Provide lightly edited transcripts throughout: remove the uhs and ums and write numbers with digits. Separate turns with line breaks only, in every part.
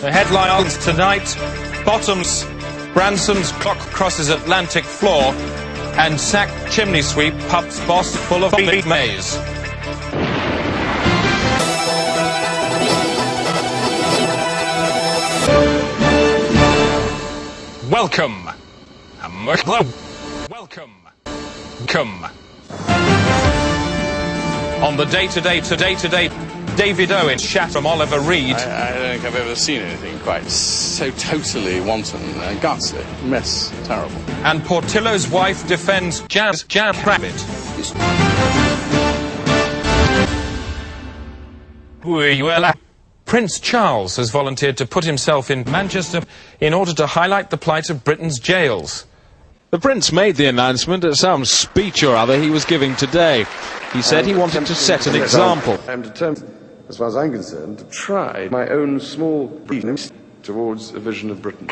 The headlines tonight: Bottoms, Branson's clock crosses Atlantic floor, and sacked chimney sweep pub's boss full of maize. Welcome. Welcome. Come. On the day-to-day, David Owen chat from Oliver Reed.
I don't think I've ever seen anything quite so totally wanton, gutsy, mess, terrible.
And Portillo's wife defends Jam Rabbit. Prince Charles has volunteered to put himself in Manchester in order to highlight the plight of Britain's jails.
The Prince made the announcement at some speech or other he was giving today. He said he wanted to set an example.
I'm determined, as far as I'm concerned, to try my own small piece towards a vision of Britain.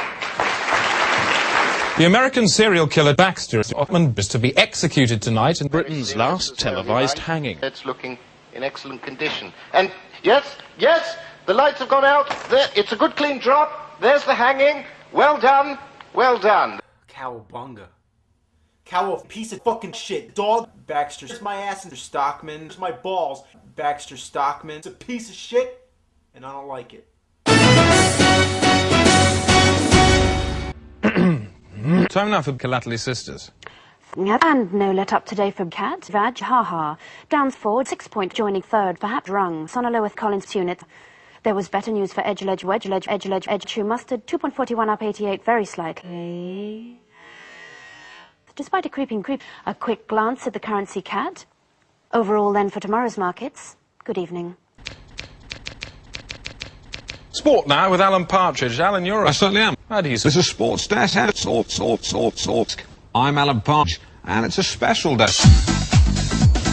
The American serial killer Baxter is to be executed tonight in
Britain's last televised hanging.
It's looking in excellent condition. And yes, the lights have gone out. There, it's a good clean drop. There's the hanging. Well done, well done.
Cowabunga. Cow piece of fucking shit. Dog. Baxter's my ass and Stockman. It's my balls. Baxter Stockman. It's a piece of shit, and I don't like it.
Time now for Calately Sisters.
And no let up today from Cat, Vaj, Ha-Ha. Downs forward, 6 point, joining third, perhaps rung. Sonolo with Collins unit. There was better news for Edgeledge, Edge, Chew Mustard, 2.41 up 88, very slightly. Despite a creeping creep, a quick glance at the currency CAD. Overall then for tomorrow's markets. Good evening.
Sport now with Alan Partridge. Alan, you're...
I certainly am.
This
is a sports desk. I'm Alan Partridge, and it's a special day.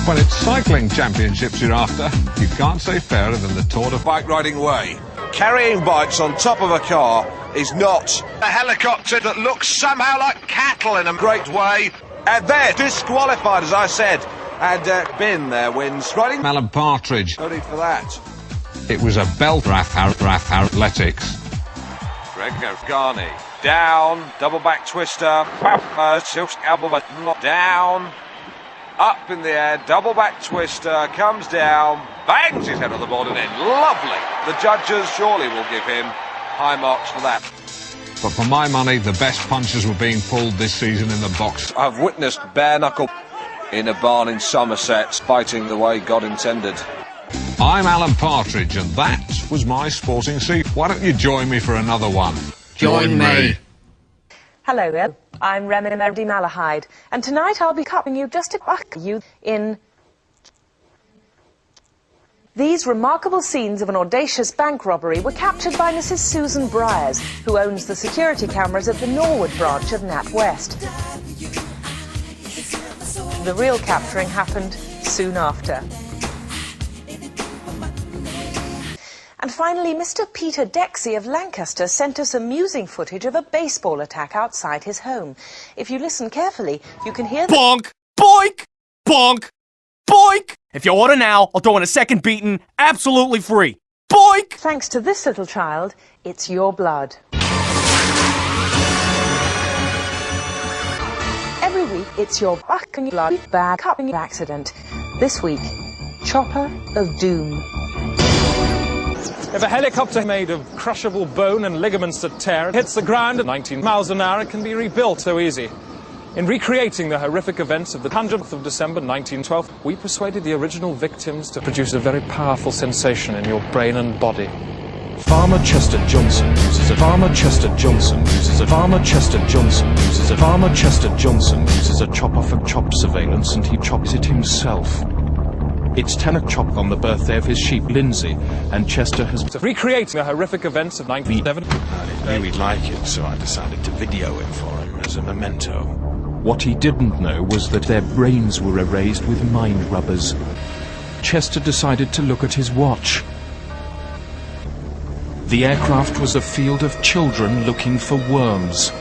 Well, it's cycling championships you're after. You can't say fairer than the Tour de
Bike riding way. Carrying bikes on top of a car is not a helicopter that looks somehow like cattle in a great way. And they're disqualified, as I said. And Bin there wins. Riding
Alan Partridge.
No need for that.
It was a belt RAF Athletics.
Gregor Garney. Down, double back twister, down, up in the air, double back twister, comes down, bangs his head on the board and in. Lovely. The judges surely will give him high marks for that.
But for my money, the best punches were being pulled this season in the box.
I've witnessed bare knuckle in a barn in Somerset, fighting the way God intended.
I'm Alan Partridge, and that was my sporting seat. Why don't you join me for another one?
Join me.
Hello there, I'm Remy Malahide, and tonight I'll be covering you just to buck you in these remarkable scenes of an audacious bank robbery were captured by Mrs. Susan Briers, who owns the security cameras at the Norwood branch of NatWest. The real capturing happened soon after. And finally, Mr. Peter Dexy of Lancaster sent us amusing footage of a baseball attack outside his home. If you listen carefully, you can hear the
bonk, boink, bonk, boink. If you order now, I'll throw in a second beating, absolutely free. Boink!
Thanks to this little child, it's your blood. Every week, it's your fucking blood bad cupping accident. This week, Chopper of Doom.
If a helicopter made of crushable bone and ligaments that tear hits the ground at 19 miles an hour, it can be rebuilt so easy. In recreating the horrific events of the 100th of December 1912, we persuaded the original victims to produce a very powerful sensation in your brain and body. Farmer Chester Johnson uses a chopper for chop surveillance, and he chops it himself. It's 10 o'clock on the birthday of his sheep, Lindsay, and Chester has... Recreating the horrific events of 1907.
I knew he'd like it, so I decided to video it for him as a memento.
What he didn't know was that their brains were erased with mind rubbers. Chester decided to look at his watch. The aircraft was a field of children looking for worms.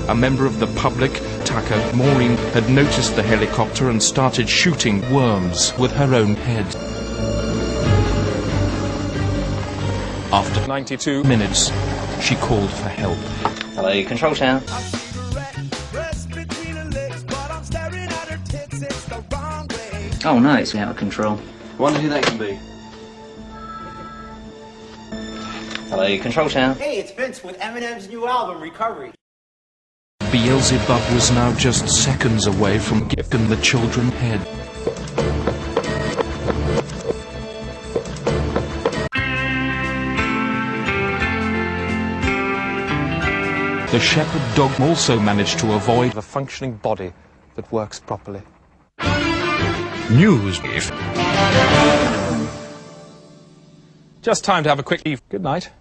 A member of the public, Tucker Maureen, had noticed the helicopter and started shooting worms with her own head.
After
92
minutes, she called for help.
Hello, Control Tower. Oh no, it's out of control. Wonder who that can be. Hello, Control Tower.
Hey, it's Vince with Eminem's new album, Recovery.
Beelzebub was now just seconds away from giving the children head. The shepherd dog also managed to avoid
a functioning body that works properly.
News.
Just time to have a quick leave. Good night.